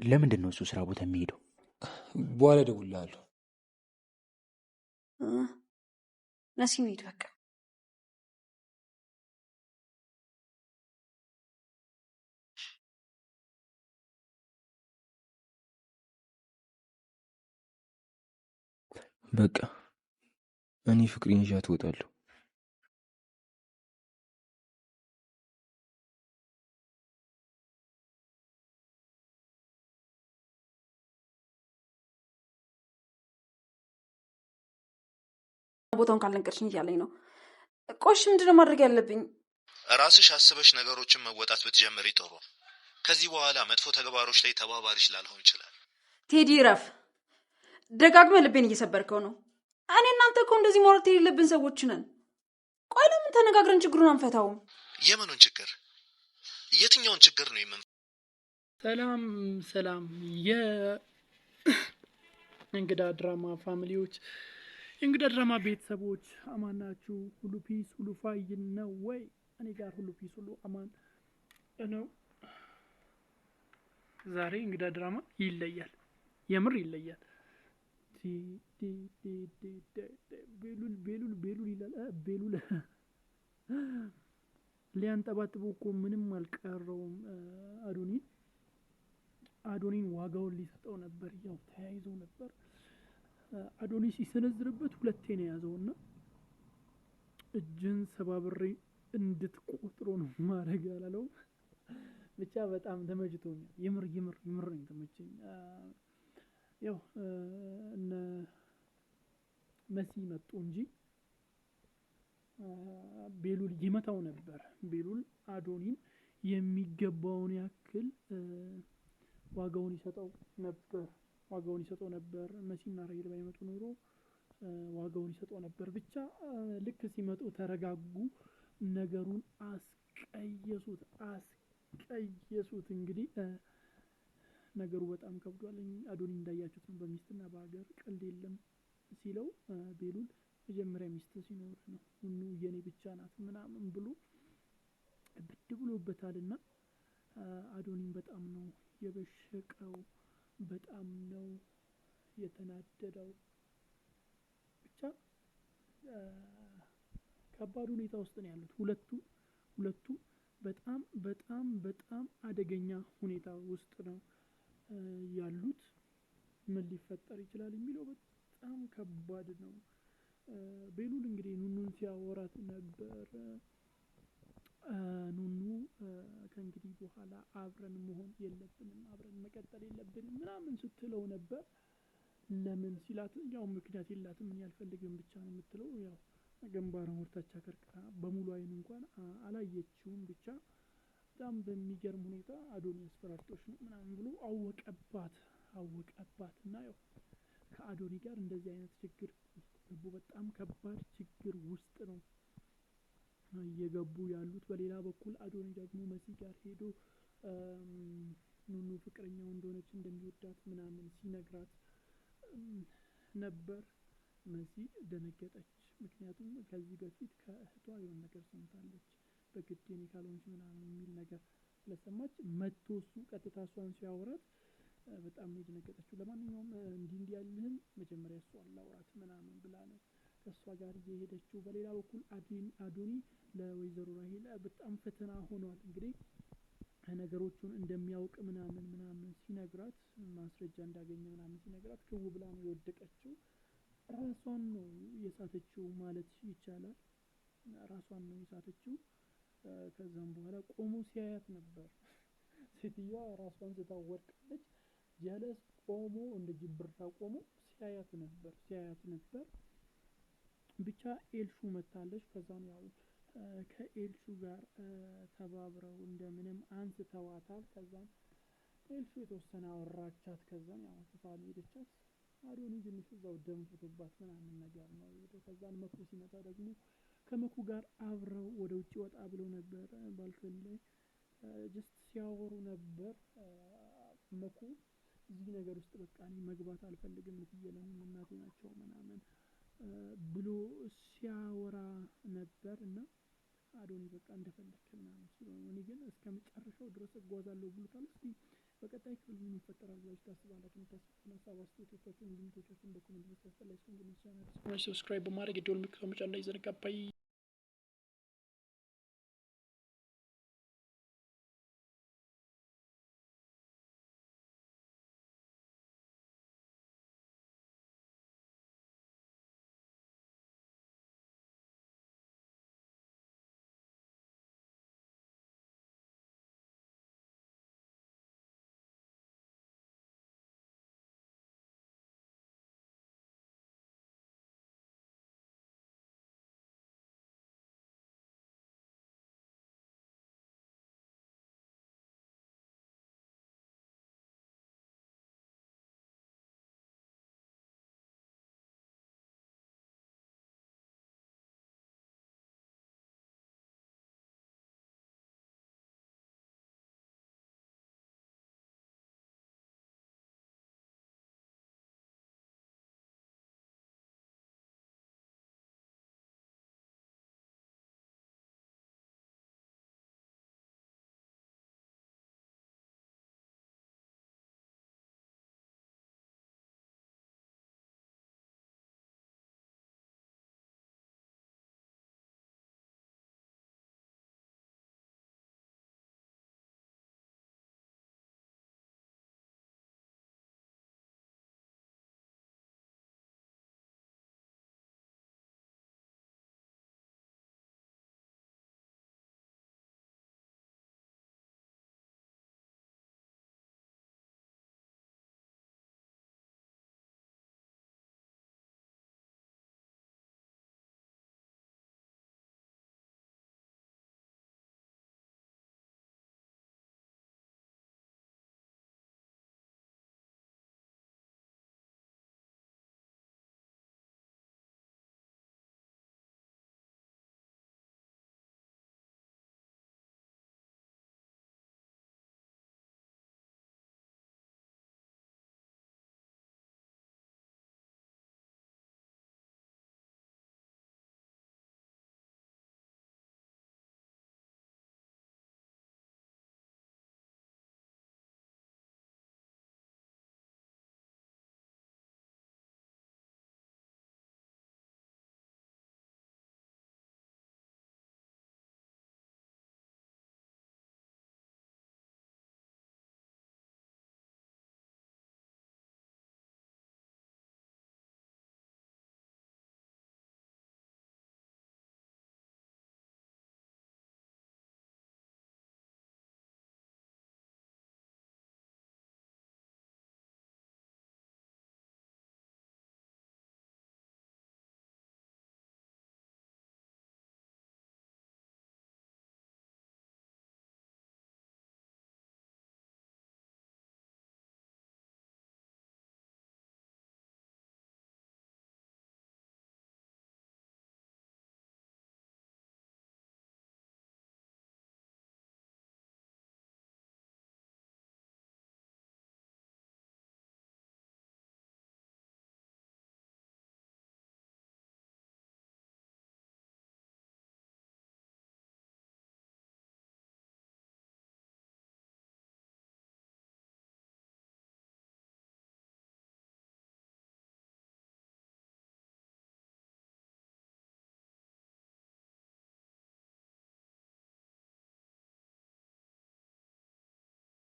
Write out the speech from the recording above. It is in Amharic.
ለምንድን ነው እሱ ስራ ቦታ የሚሄደው? በኋላ እደውልልሃለሁ። ነሲም ሂድ በቃ። በቃ እኔ ፍቅሬን ይዣት እወጣለሁ። ቦታውን ካልነገርሽኝ እያለኝ ነው። ቆሽ ምንድነው ማድረግ ያለብኝ? ራስሽ አስበሽ ነገሮችን መወጣት ብትጀምሪ ጥሩ። ከዚህ በኋላ መጥፎ ተግባሮች ላይ ተባባሪሽ ላልሆን ይችላል። ቴዲ ረፍ፣ ደጋግመህ ልቤን እየሰበርከው ነው። እኔ እናንተ እኮ እንደዚህ ማውራት የሌለብን ሰዎች ነን። ቆይ ለምን ተነጋግረን ችግሩን አንፈታውም? የምኑን ችግር? የትኛውን ችግር ነው የምን? ሰላም የእንግዳ ድራማ ፋሚሊዎች፣ የእንግዳ ድራማ ቤተሰቦች አማን ናችሁ? ሁሉ ፒስ ሁሉ ፋይን ነው ወይ? እኔ ጋር ሁሉ ፒስ ሁሉ አማን ነው። ዛሬ እንግዳ ድራማ ይለያል፣ የምር ይለያል። ቤሉል ይላል። ቤሉል ሊያንጠባጥበው እኮ ምንም አልቀረውም። አዶኒን ዋጋውን ሊሰጠው ነበር፣ ያው ተያይዘው ነበር። አዶኒ ሲሰነዝርበት ሁለቴ ነው የያዘውና እጅን ሰባብሬ እንድትቆጥሮ ነው ማድረግ ያላለው። ብቻ በጣም ተመችቶኛል። የምር ነው ተመቸኝ። ያው እነ መሲ መጡ እንጂ ቤሉል ይመታው ነበር። ቤሉል አዶኒን የሚገባውን ያክል ዋጋውን ይሰጠው ነበር። መሲና ራይል ባይመጡ ኖሮ ዋጋውን ይሰጠው ነበር። ብቻ ልክ ሲመጡ ተረጋጉ። ነገሩን አስቀየሱት። እንግዲህ ነገሩ በጣም ከብዷል። አዶኒ እንዳያችሁት ነው። በሚስትና በሀገር ቀልድ የለም ሲለው ቤሉል መጀመሪያ ሚስት ሲኖር ነው ሁሉ የኔ ብቻ ናት ምናምን ብሎ ብድ ብሎበታልና አዶኒን በጣም ነው የበሸቀው፣ በጣም ነው የተናደደው። ብቻ ከባድ ሁኔታ ውስጥ ነው ያሉት ሁለቱ በጣም አደገኛ ሁኔታ ውስጥ ነው ያሉት። ምን ሊፈጠር ይችላል የሚለው በጣም ከባድ ነው። ቤሉል እንግዲህ ኑኑን ሲያወራት ነበር። ኑኑ ከእንግዲህ በኋላ አብረን መሆን የለብንም፣ አብረን መቀጠል የለብንም ምናምን ስትለው ነበር። ለምን ሲላት ያው ምክንያት የላትም፣ ምን ያልፈልግም ብቻ ነው የምትለው። ያው ግንባሯን ወርታቻ ከርክራ በሙሉ አይኑ እንኳን አላየችውም። ብቻ በጣም በሚገርም ሁኔታ አዶኒ አስፈራርቶሽ ነው ምናምን ብሎ አወቀባት እና ያው ከአዶኒ ጋር እንደዚህ አይነት ችግር ገቡ። በጣም ከባድ ችግር ውስጥ ነው እየገቡ ያሉት። በሌላ በኩል አዶኒ ደግሞ መሲ ጋር ሄዶ ኑኑ ፍቅረኛው እንደሆነች እንደሚወዳት ምናምን ሲነግራት ነበር። መሲ ደነገጠች። ምክንያቱም ከዚህ በፊት ከእህቷ የሆነ ነገር ሰምታለች። በግድ የኔ ካልሆንሽ ምናምን የሚል ነገር ስለሰማች መጥቶ እሱ ቀጥታ እሷን ሲያወራት በጣም ነው የደነገጠችው። ለማንኛውም እንዲህ ያልህን መጀመሪያ እሷ አላውራት ምናምን ብላ ነው ከእሷ ጋር እየሄደችው። በሌላ በኩል አዶኒ ለወይዘሮ ራሄል በጣም ፈተና ሆኗል። እንግዲህ ነገሮቹን እንደሚያውቅ ምናምን ሲነግራት፣ ማስረጃ እንዳገኘ ምናምን ሲነግራት ክው ብላ ነው የወደቀችው። ራሷን ነው የሳተችው ማለት ይቻላል። ራሷን ነው የሳተችው። ከዛም በኋላ ቆሞ ሲያያት ነበር። ሴትዮዋ ራሷን ስታወድቃለች። ጀለስ ቆሞ እንደ ጅብርታ ቆሞ ሲያያት ነበር። ብቻ ኤልሹ መታለች። ከዛም ያው ከኤልሹ ጋር ተባብረው እንደምንም አንስተዋታል። ከዛም ኤልሹ የተወሰነ አወራቻት። ከዛም ያው ተፋሚ ሄደቻት። አዶኒ ትንሽ እዛው ደም ፍቶባት ምናምን ነገር ነው የሄደው። ከዛም መኩ ሲመጣ ደግሞ ከመኩ ጋር አብረው ወደ ውጭ ወጣ ብለው ነበር። ባልኮኒ ላይ ጀስት ሲያወሩ ነበር። መኩ እዚህ ነገር ውስጥ በቃ እኔ መግባት አልፈልግም፣ ለምን እናቴ ናቸው ምናምን ብሎ ሲያወራ ነበር። እና አዶኒ በቃ እንደፈለክ ምናምን ሲለው እኔ ግን እስከ መጨረሻው ድረስ እጓዛለሁ ብሎታል። እስቲ በቀጣይ ክፍል ምን ይፈጠራል ብላችሁ ታስባላችሁ? የምታስቡትን ሀሳብ አስተያየቶቻችሁን ልምዶቻችሁን በኮሜንት መስጫ ላይ አስቀምጡልኝ። ሰብስክራይብ በማድረግ የደወል ምልክቱን መጫን እንዳይዘነጋ። ባይ